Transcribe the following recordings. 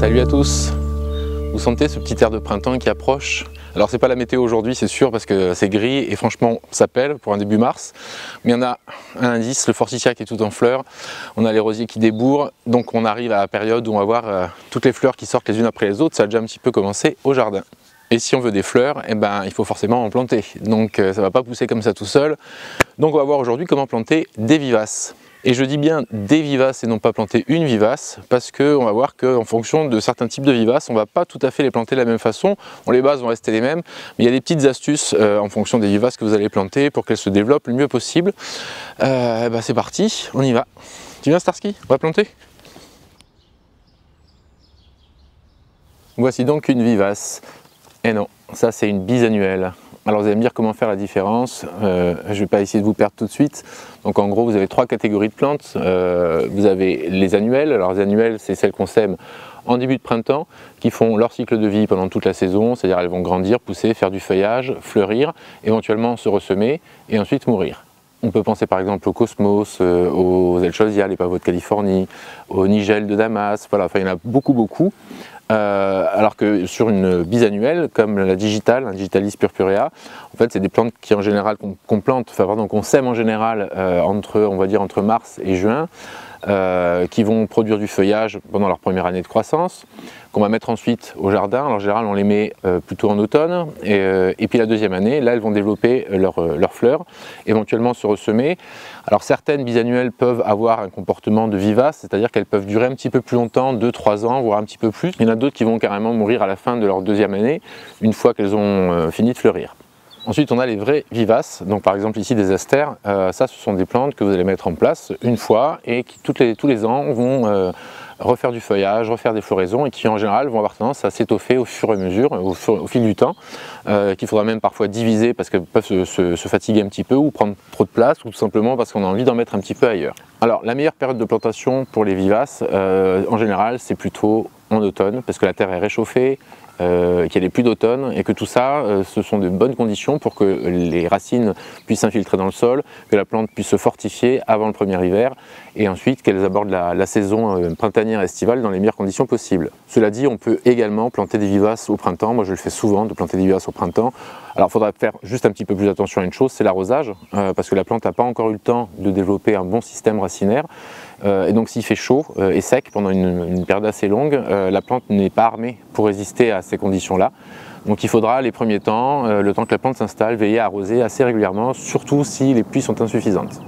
Salut à tous! Vous sentez ce petit air de printemps qui approche? Alors c'est pas la météo aujourd'hui, c'est sûr, parce que c'est gris et franchement ça pèle pour un début mars. Mais on a un indice, le forsythia qui est tout en fleurs, on a les rosiers qui débourrent, donc on arrive à la période où on va voir toutes les fleurs qui sortent les unes après les autres. Ça a déjà un petit peu commencé au jardin. Et si on veut des fleurs, eh ben, il faut forcément en planter. Donc ça ne va pas pousser comme ça tout seul. Donc on va voir aujourd'hui comment planter des vivaces. Et je dis bien des vivaces et non pas planter une vivace, parce qu'on va voir qu'en fonction de certains types de vivaces, on ne va pas tout à fait les planter de la même façon. Bon, les bases vont rester les mêmes, mais il y a des petites astuces en fonction des vivaces que vous allez planter pour qu'elles se développent le mieux possible. C'est parti, on y va. Tu viens Starsky? On va planter. Voici donc une vivace. Et non, ça c'est une bisannuelle. Alors vous allez me dire comment faire la différence, je ne vais pas essayer de vous perdre tout de suite. Donc en gros vous avez trois catégories de plantes, vous avez les annuelles. Alors les annuelles c'est celles qu'on sème en début de printemps, qui font leur cycle de vie pendant toute la saison, c'est-à-dire elles vont grandir, pousser, faire du feuillage, fleurir, éventuellement se ressemer et ensuite mourir. On peut penser par exemple au cosmos, aux elchosias, les pavots de Californie, aux nigelles de Damas, voilà, enfin il y en a beaucoup. Alors que sur une bisannuelle comme la digitale, un digitalis purpurea, en fait c'est des plantes qui en général qu'on plante, enfin pardon, qu'on sème en général entre mars et juin, qui vont produire du feuillage pendant leur première année de croissance, qu'on va mettre ensuite au jardin. Alors, en général on les met plutôt en automne, et puis la deuxième année, là elles vont développer leurs fleurs, éventuellement se ressemer. Alors certaines bisannuelles peuvent avoir un comportement de vivace, c'est-à-dire qu'elles peuvent durer un petit peu plus longtemps, 2-3 ans, voire un petit peu plus. Il y en a d'autres qui vont carrément mourir à la fin de leur deuxième année, une fois qu'elles ont fini de fleurir. Ensuite on a les vraies vivaces, donc par exemple ici des astères, ça ce sont des plantes que vous allez mettre en place une fois et qui tous les ans vont refaire du feuillage, refaire des floraisons et qui en général vont avoir tendance à s'étoffer au fur et à mesure, au fil du temps, qu'il faudra même parfois diviser parce qu'elles peuvent se fatiguer un petit peu ou prendre trop de place ou tout simplement parce qu'on a envie d'en mettre un petit peu ailleurs. Alors la meilleure période de plantation pour les vivaces, en général c'est plutôt en automne parce que la terre est réchauffée, qu'il y ait plus d'automne et que tout ça, ce sont de bonnes conditions pour que les racines puissent s'infiltrer dans le sol, que la plante puisse se fortifier avant le premier hiver et ensuite qu'elles abordent la saison printanière et estivale dans les meilleures conditions possibles. Cela dit, on peut également planter des vivaces au printemps. Moi je le fais souvent, de planter des vivaces au printemps. Alors il faudra faire juste un petit peu plus attention à une chose, c'est l'arrosage, parce que la plante n'a pas encore eu le temps de développer un bon système racinaire. Et donc s'il fait chaud et sec pendant une période assez longue, la plante n'est pas armée pour résister à ces conditions-là. Donc il faudra les premiers temps, le temps que la plante s'installe, veiller à arroser assez régulièrement, surtout si les pluies sont insuffisantes.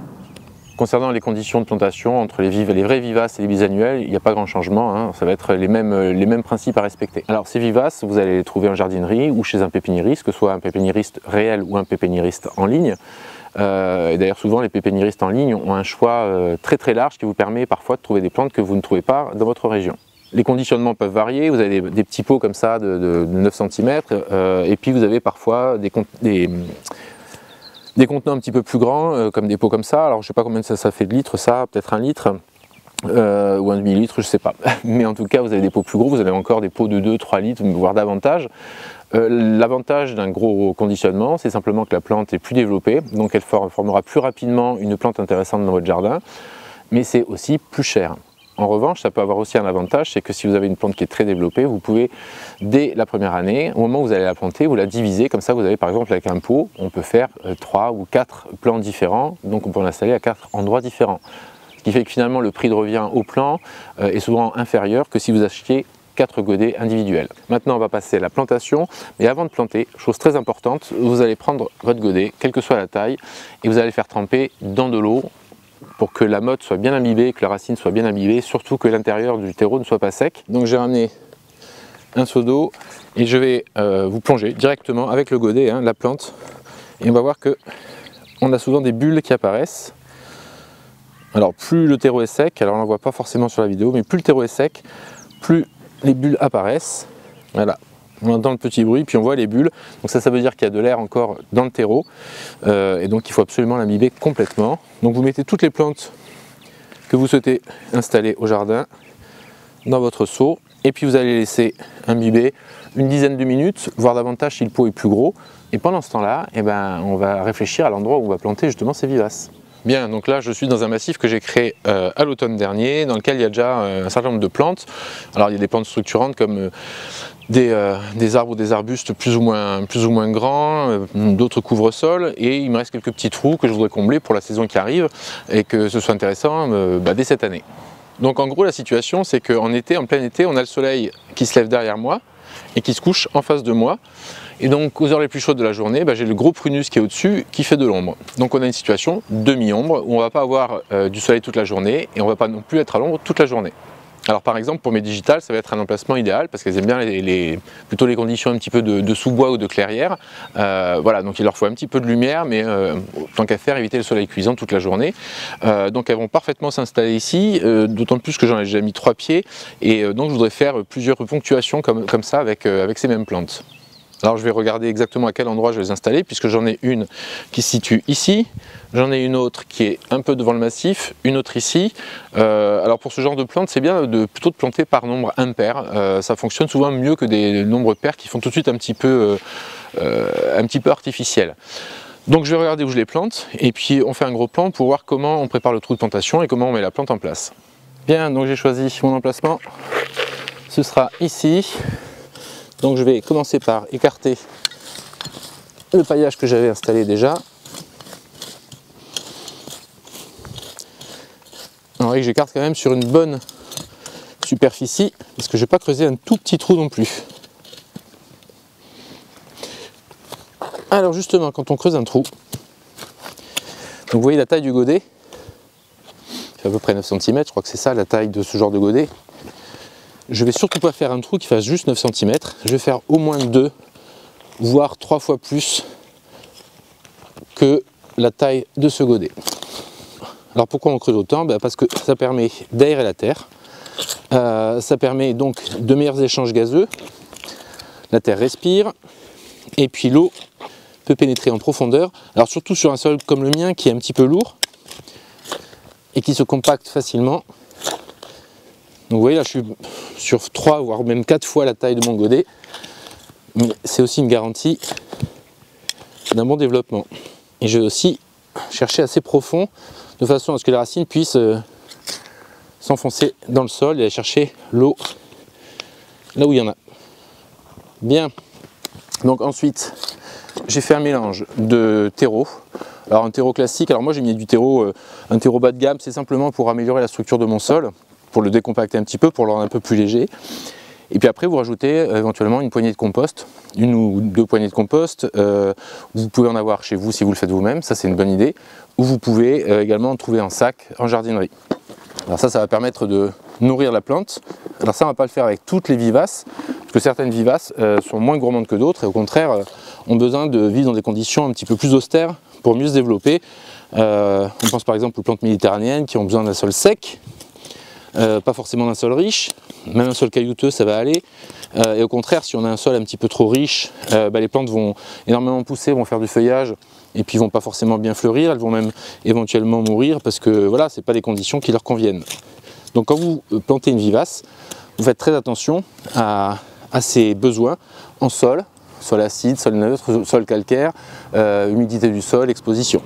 Concernant les conditions de plantation entre les vraies vivaces et les bisannuelles, il n'y a pas grand changement, hein, ça va être les mêmes principes à respecter. Alors ces vivaces, vous allez les trouver en jardinerie ou chez un pépiniériste, que ce soit un pépiniériste réel ou un pépiniériste en ligne. Et d'ailleurs souvent les pépiniéristes en ligne ont un choix très large qui vous permet parfois de trouver des plantes que vous ne trouvez pas dans votre région. Les conditionnements peuvent varier, vous avez des petits pots comme ça de 9 cm et puis vous avez parfois des contenants un petit peu plus grands comme des pots comme ça. Alors je ne sais pas combien ça fait de litres, ça peut-être 1 litre ou un demi-litre, je ne sais pas. Mais en tout cas vous avez des pots plus gros, vous avez encore des pots de 2-3 litres voire davantage. L'avantage d'un gros conditionnement, c'est simplement que la plante est plus développée, donc elle formera plus rapidement une plante intéressante dans votre jardin, mais c'est aussi plus cher. En revanche, ça peut avoir aussi un avantage, c'est que si vous avez une plante qui est très développée, vous pouvez, dès la première année, au moment où vous allez la planter, vous la diviser, comme ça vous avez par exemple avec un pot, on peut faire 3 ou 4 plants différents, donc on peut l'installer à 4 endroits différents. Ce qui fait que finalement le prix de revient au plant est souvent inférieur que si vous achetiez 4 godets individuels. Maintenant on va passer à la plantation, mais avant de planter, chose très importante, vous allez prendre votre godet, quelle que soit la taille, et vous allez le faire tremper dans de l'eau pour que la motte soit bien imbibée, que la racine soit bien imbibée, surtout que l'intérieur du terreau ne soit pas sec. Donc j'ai ramené un seau d'eau et je vais vous plonger directement avec le godet, la plante, et on va voir que on a souvent des bulles qui apparaissent. Alors plus le terreau est sec, alors on ne voit pas forcément sur la vidéo, mais plus le terreau est sec, plus les bulles apparaissent. Voilà, on entend le petit bruit, puis on voit les bulles. Donc ça veut dire qu'il y a de l'air encore dans le terreau, et donc il faut absolument l'imbiber complètement. Donc vous mettez toutes les plantes que vous souhaitez installer au jardin dans votre seau, et puis vous allez les laisser imbiber une dizaine de minutes, voire davantage si le pot est plus gros. Et pendant ce temps-là, on va réfléchir à l'endroit où on va planter justement ces vivaces. Bien, donc là je suis dans un massif que j'ai créé à l'automne dernier, dans lequel il y a déjà un certain nombre de plantes. Alors il y a des plantes structurantes comme des arbres ou des arbustes plus ou moins grands, d'autres couvre-sols, et il me reste quelques petits trous que je voudrais combler pour la saison qui arrive et que ce soit intéressant dès cette année. Donc en gros la situation c'est qu'en été, en plein été, on a le soleil qui se lève derrière moi et qui se couche en face de moi. Et donc aux heures les plus chaudes de la journée, j'ai le gros prunus qui est au-dessus qui fait de l'ombre. Donc on a une situation demi-ombre où on ne va pas avoir du soleil toute la journée et on ne va pas non plus être à l'ombre toute la journée. Alors par exemple pour mes digitales ça va être un emplacement idéal parce qu'elles aiment bien plutôt les conditions un petit peu de sous-bois ou de clairière. Voilà, donc il leur faut un petit peu de lumière, mais tant qu'à faire éviter le soleil cuisant toute la journée. Donc elles vont parfaitement s'installer ici, d'autant plus que j'en ai déjà mis 3 pieds et donc je voudrais faire plusieurs ponctuations comme ça avec ces mêmes plantes. Alors je vais regarder exactement à quel endroit je vais les installer puisque j'en ai une qui se situe ici, j'en ai une autre qui est un peu devant le massif, une autre ici. Alors pour ce genre de plantes c'est bien plutôt de planter par nombre impair, ça fonctionne souvent mieux que des nombres pairs qui font tout de suite un petit peu artificiel. Donc je vais regarder où je les plante et puis on fait un gros plan pour voir comment on prépare le trou de plantation et comment on met la plante en place. Bien, donc j'ai choisi mon emplacement, ce sera ici. Donc je vais commencer par écarter le paillage que j'avais installé déjà. Alors que j'écarte quand même sur une bonne superficie parce que je ne vais pas creuser un tout petit trou non plus. Alors justement, quand on creuse un trou, donc vous voyez la taille du godet, c'est à peu près 9 cm, je crois que c'est ça la taille de ce genre de godet. Je vais surtout pas faire un trou qui fasse juste 9 cm, je vais faire au moins 2, voire 3 fois plus que la taille de ce godet. Alors pourquoi on creuse autant? Parce que ça permet d'aérer la terre, ça permet donc de meilleurs échanges gazeux, la terre respire, et puis l'eau peut pénétrer en profondeur, alors surtout sur un sol comme le mien qui est un petit peu lourd, et qui se compacte facilement. Donc vous voyez là je suis sur 3 voire même 4 fois la taille de mon godet, mais c'est aussi une garantie d'un bon développement. Et je vais aussi chercher assez profond de façon à ce que les racines puissent s'enfoncer dans le sol et aller chercher l'eau là où il y en a. Bien, donc ensuite j'ai fait un mélange de terreau. Alors un terreau classique, alors moi j'ai mis du terreau, un terreau bas de gamme, c'est simplement pour améliorer la structure de mon sol, pour le décompacter un petit peu, pour le rendre un peu plus léger. Et puis après vous rajoutez éventuellement une poignée de compost, 1 ou 2 poignées de compost. Vous pouvez en avoir chez vous si vous le faites vous-même, ça c'est une bonne idée. Ou vous pouvez également en trouver en sac en jardinerie. Alors ça va permettre de nourrir la plante. Alors ça on ne va pas le faire avec toutes les vivaces, parce que certaines vivaces sont moins gourmandes que d'autres et au contraire ont besoin de vivre dans des conditions un petit peu plus austères pour mieux se développer. On pense par exemple aux plantes méditerranéennes qui ont besoin d'un sol sec, pas forcément d'un sol riche, même un sol caillouteux ça va aller, et au contraire si on a un sol un petit peu trop riche, les plantes vont énormément pousser, vont faire du feuillage et puis vont pas forcément bien fleurir, elles vont même éventuellement mourir parce que voilà, c'est pas des conditions qui leur conviennent. Donc quand vous plantez une vivace, vous faites très attention à ses besoins en sol, sol acide, sol neutre, sol calcaire, humidité du sol, exposition.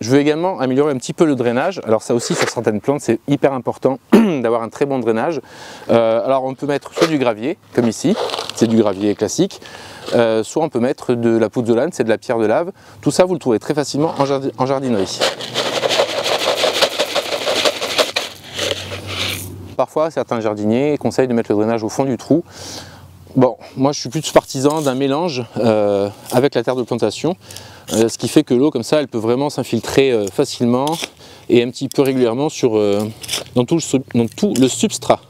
Je veux également améliorer un petit peu le drainage. Alors ça aussi sur certaines plantes c'est hyper important d'avoir un très bon drainage. Alors on peut mettre soit du gravier comme ici, c'est du gravier classique, soit on peut mettre de la pouzzolane, c'est de la pierre de lave. Tout ça vous le trouvez très facilement en jardinerie. Parfois certains jardiniers conseillent de mettre le drainage au fond du trou. Bon, moi je suis plus partisan d'un mélange avec la terre de plantation. Ce qui fait que l'eau comme ça elle peut vraiment s'infiltrer facilement et un petit peu régulièrement dans tout le substrat.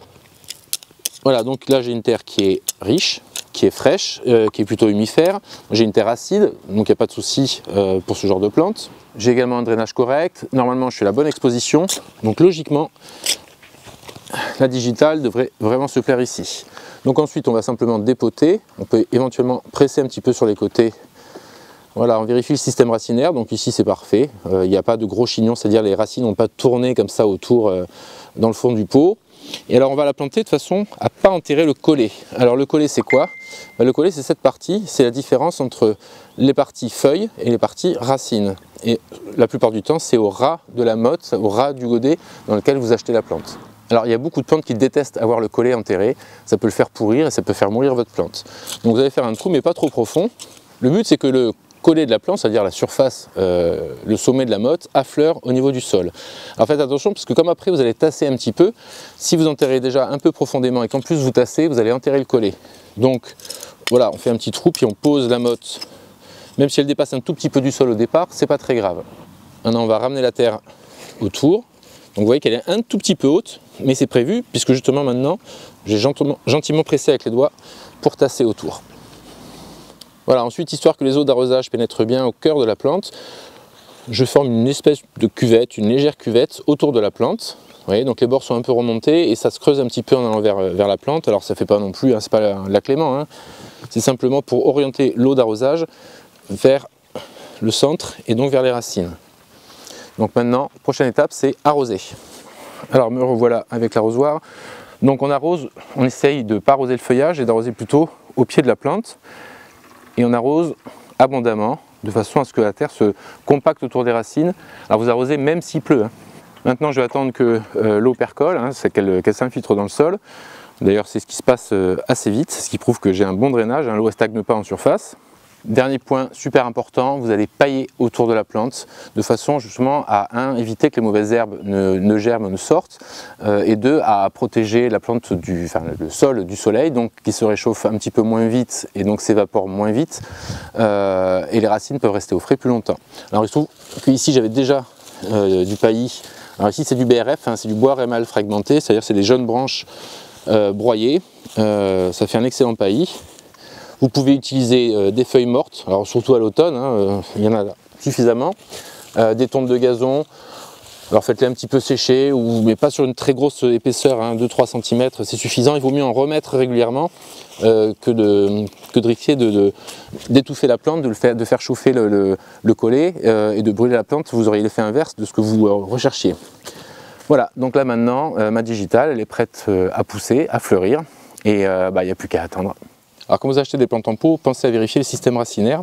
Voilà, donc là j'ai une terre qui est riche, qui est fraîche, qui est plutôt humifère. J'ai une terre acide, donc il n'y a pas de souci pour ce genre de plante. J'ai également un drainage correct, normalement je suis à la bonne exposition, donc logiquement la digitale devrait vraiment se plaire ici. Donc ensuite on va simplement dépoter, on peut éventuellement presser un petit peu sur les côtés. Voilà, on vérifie le système racinaire, donc ici c'est parfait, il n'y a pas de gros chignons, c'est-à-dire les racines n'ont pas tourné comme ça autour dans le fond du pot. Et alors on va la planter de façon à ne pas enterrer le collet. Alors le collet c'est quoi? Le collet c'est cette partie, c'est la différence entre les parties feuilles et les parties racines. Et la plupart du temps c'est au ras de la motte, au ras du godet dans lequel vous achetez la plante. Alors il y a beaucoup de plantes qui détestent avoir le collet enterré, ça peut le faire pourrir et ça peut faire mourir votre plante. Donc vous allez faire un trou mais pas trop profond. Le but c'est que le collet de la plante, c'est-à-dire la surface, le sommet de la motte, affleure au niveau du sol. Alors faites attention parce que comme après vous allez tasser un petit peu, si vous enterrez déjà un peu profondément et qu'en plus vous tassez, vous allez enterrer le collet. Donc voilà, on fait un petit trou puis on pose la motte, même si elle dépasse un tout petit peu du sol au départ, c'est pas très grave. Maintenant on va ramener la terre autour, donc vous voyez qu'elle est un tout petit peu haute, mais c'est prévu puisque justement maintenant j'ai gentiment pressé avec les doigts pour tasser autour. Voilà, ensuite, histoire que les eaux d'arrosage pénètrent bien au cœur de la plante, je forme une espèce de cuvette, une légère cuvette autour de la plante. Vous voyez, donc les bords sont un peu remontés et ça se creuse un petit peu en allant vers la plante. Alors ça ne fait pas non plus, hein, c'est pas la Clément, hein. C'est simplement pour orienter l'eau d'arrosage vers le centre et donc vers les racines. Donc maintenant, prochaine étape, c'est arroser. Alors me revoilà avec l'arrosoir. Donc on arrose, on essaye de ne pas arroser le feuillage et d'arroser plutôt au pied de la plante. Et on arrose abondamment, de façon à ce que la terre se compacte autour des racines. Alors vous arrosez même s'il pleut, hein. Maintenant je vais attendre que l'eau percole, hein, c'est qu'elle s'infiltre dans le sol. D'ailleurs c'est ce qui se passe assez vite, ce qui prouve que j'ai un bon drainage, hein, l'eau ne stagne pas en surface. Dernier point super important, vous allez pailler autour de la plante de façon justement à éviter que les mauvaises herbes ne germent, ne sortent, et 2 à protéger la plante le sol du soleil, donc qui se réchauffe un petit peu moins vite et donc s'évapore moins vite, et les racines peuvent rester au frais plus longtemps. Alors il se trouve qu'ici j'avais déjà du paillis. Alors ici c'est du BRF, hein, c'est du bois rémal fragmenté, c'est-à-dire c'est des jeunes branches broyées, ça fait un excellent paillis. Vous pouvez utiliser des feuilles mortes, alors surtout à l'automne, hein, il y en a suffisamment, des tombes de gazon, alors faites-les un petit peu sécher, mais pas sur une très grosse épaisseur, hein, 2-3 cm, c'est suffisant. Il vaut mieux en remettre régulièrement que de risquer d'étouffer la plante, de faire chauffer le collet et de brûler la plante. Vous auriez l'effet inverse de ce que vous recherchiez. Voilà, donc là maintenant, ma digitale, elle est prête à pousser, à fleurir, et il n'y a plus qu'à attendre. Alors quand vous achetez des plantes en pot, pensez à vérifier le système racinaire.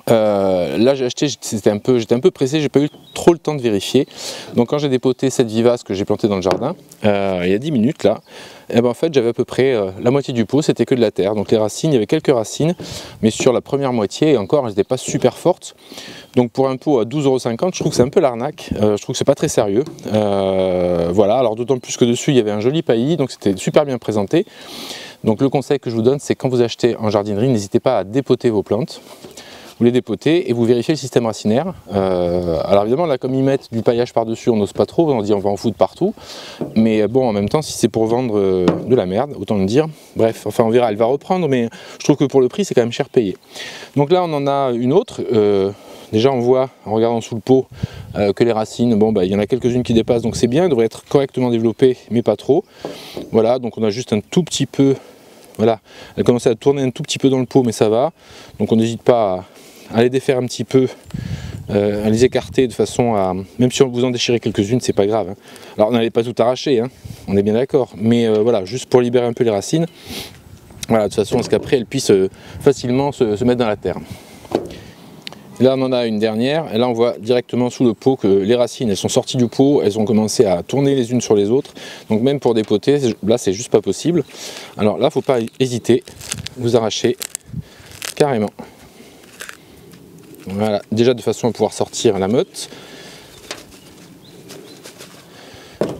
Là j'ai acheté, j'étais un peu pressé, j'ai pas eu trop le temps de vérifier. Donc quand j'ai dépoté cette vivace que j'ai plantée dans le jardin, il y a 10 minutes là, et ben en fait j'avais à peu près la moitié du pot, c'était que de la terre. Donc les racines, il y avait quelques racines, mais sur la première moitié, et encore elles n'étaient pas super fortes. Donc pour un pot à 12,50 €, je trouve que c'est un peu l'arnaque, je trouve que c'est pas très sérieux. Voilà, alors d'autant plus que dessus il y avait un joli paillis, donc c'était super bien présenté. Donc le conseil que je vous donne, c'est quand vous achetez en jardinerie, n'hésitez pas à dépoter vos plantes. Vous les dépotez et vous vérifiez le système racinaire. Alors évidemment là comme ils mettent du paillage par dessus, on n'ose pas trop, on dit on va en foutre partout. Mais bon en même temps si c'est pour vendre de la merde, autant le dire. Bref, enfin on verra, elle va reprendre, mais je trouve que pour le prix c'est quand même cher payé. Donc là on en a une autre. Déjà on voit en regardant sous le pot que les racines, bon il y en a quelques-unes qui dépassent donc c'est bien, elles devraient être correctement développées mais pas trop. Voilà, donc on a juste un tout petit peu, voilà, elle commence à tourner un tout petit peu dans le pot mais ça va. Donc on n'hésite pas à les défaire un petit peu, à les écarter de façon à, même si vous en déchirez quelques-unes c'est pas grave, hein. Alors n'allez pas tout arracher, hein, on est bien d'accord, mais voilà, juste pour libérer un peu les racines, voilà, de façon à ce qu'après elles puissent facilement se mettre dans la terre. Et là on en a une dernière, et là on voit directement sous le pot que les racines elles sont sorties du pot, elles ont commencé à tourner les unes sur les autres, donc même pour dépoter, là c'est juste pas possible. Alors là faut pas hésiter, vous arrachez carrément. Voilà, déjà de façon à pouvoir sortir la motte.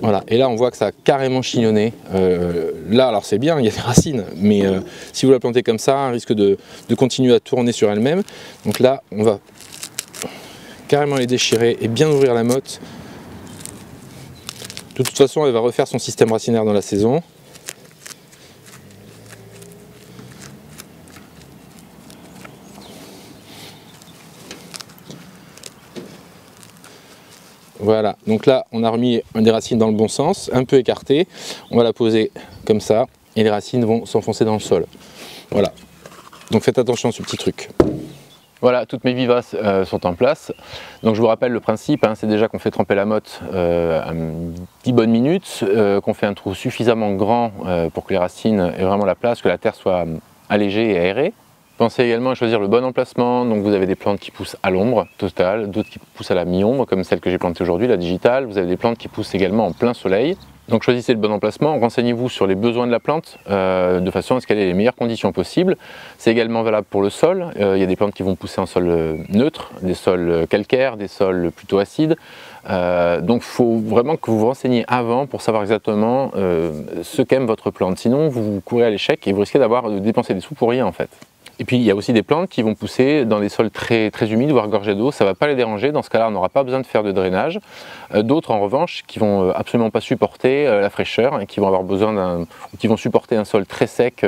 Voilà, et là on voit que ça a carrément chignonné. Là alors c'est bien, il y a des racines, mais si vous la plantez comme ça, elle risque de continuer à tourner sur elle-même. Donc là on va carrément les déchirer et bien ouvrir la motte. De toute façon elle va refaire son système racinaire dans la saison. Voilà, donc là on a remis des racines dans le bon sens, un peu écartées, on va la poser comme ça et les racines vont s'enfoncer dans le sol. Voilà, donc faites attention à ce petit truc. Voilà, toutes mes vivaces sont en place. Donc je vous rappelle le principe, hein, c'est déjà qu'on fait tremper la motte 10 bonnes minutes, qu'on fait un trou suffisamment grand pour que les racines aient vraiment la place, que la terre soit allégée et aérée. Pensez également à choisir le bon emplacement, donc vous avez des plantes qui poussent à l'ombre totale, d'autres qui poussent à la mi-ombre, comme celle que j'ai plantée aujourd'hui, la digitale. Vous avez des plantes qui poussent également en plein soleil. Donc choisissez le bon emplacement, renseignez-vous sur les besoins de la plante, de façon à ce qu'elle ait les meilleures conditions possibles. C'est également valable pour le sol, il y a des plantes qui vont pousser en sol neutre, des sols calcaires, des sols plutôt acides. Donc il faut vraiment que vous vous renseigniez avant pour savoir exactement ce qu'aime votre plante. Sinon vous courez à l'échec et vous risquez de dépenser des sous pour rien en fait. Et puis il y a aussi des plantes qui vont pousser dans des sols très humides, voire gorgés d'eau, ça ne va pas les déranger, dans ce cas-là on n'aura pas besoin de faire de drainage. D'autres en revanche qui vont absolument pas supporter la fraîcheur et qui vont avoir besoin qui vont supporter un sol très sec,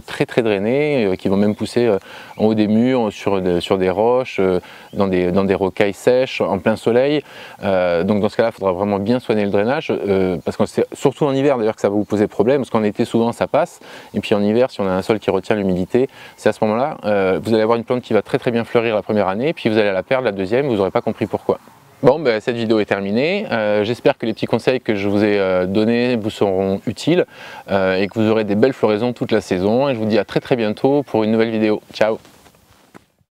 très drainé, qui vont même pousser en haut des murs, sur des roches, dans des rocailles sèches, en plein soleil. Donc dans ce cas-là il faudra vraiment bien soigner le drainage, parce que c'est surtout en hiver d'ailleurs que ça va vous poser problème, parce qu'en été souvent ça passe, et puis en hiver si on a un sol qui retient l'humidité, c'est à ce moment-là vous allez avoir une plante qui va très bien fleurir la première année, puis vous allez la perdre la deuxième, vous n'aurez pas compris pourquoi. Bon, ben, cette vidéo est terminée, j'espère que les petits conseils que je vous ai donnés vous seront utiles et que vous aurez des belles floraisons toute la saison, et je vous dis à très bientôt pour une nouvelle vidéo. Ciao!